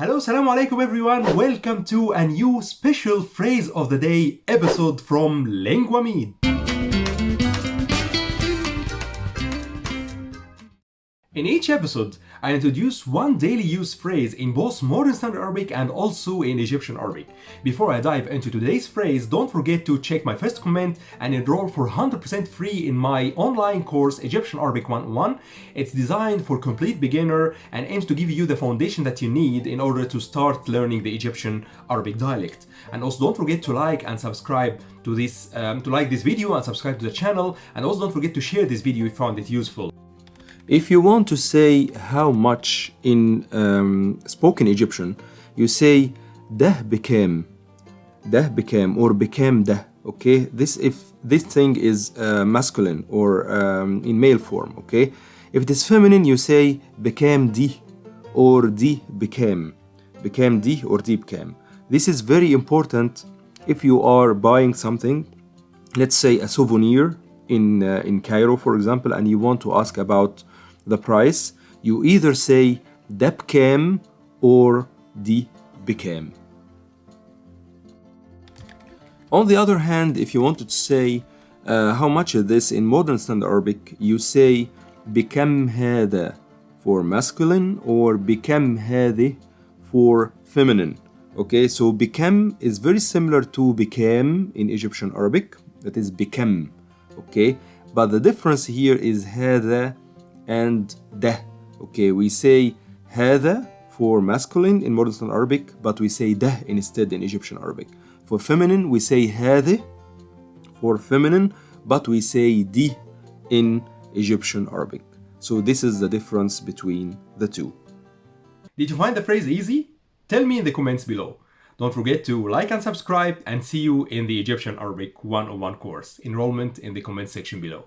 Hello, Assalamu alaikum everyone. Welcome to a new special phrase of the day episode from Linguamid. In each episode, I introduce one daily use phrase in both modern standard Arabic and also in Egyptian Arabic. Before I dive into today's phrase, don't forget to check my first comment and enroll for 100% free in my online course Egyptian Arabic 101. It's designed for complete beginner and aims to give you the foundation that you need in order to start learning the Egyptian Arabic dialect. And also don't forget to like and subscribe to this video and subscribe to the channel, and also don't forget to share this video if you found it useful. If you want to say how much in spoken Egyptian, you say ده became or became ده. Okay, if this thing is masculine or in male form. Okay, if it is feminine, you say became di or di became di or di became. This is very important if you are buying something, let's say a souvenir in Cairo, for example, and you want to ask about the price. You either say ده بكام or دي بكام. On the other hand, if you wanted to say how much is this in modern standard Arabic, you say بكم هذا for masculine or بكم هذه for feminine. Okay, so بكم is very similar to became in Egyptian Arabic, that is بكم. Okay, but the difference here is هذا and ده. Okay, we say هذا for masculine in modern standard Arabic, but we say ده instead in Egyptian Arabic. For feminine, we say هذه for feminine, but we say دي in Egyptian Arabic. So this is the difference between the two. Did you find the phrase easy? Tell me in the comments below. Don't forget to like and subscribe, and see you in the Egyptian Arabic 101 course. Enrollment in the comment section below.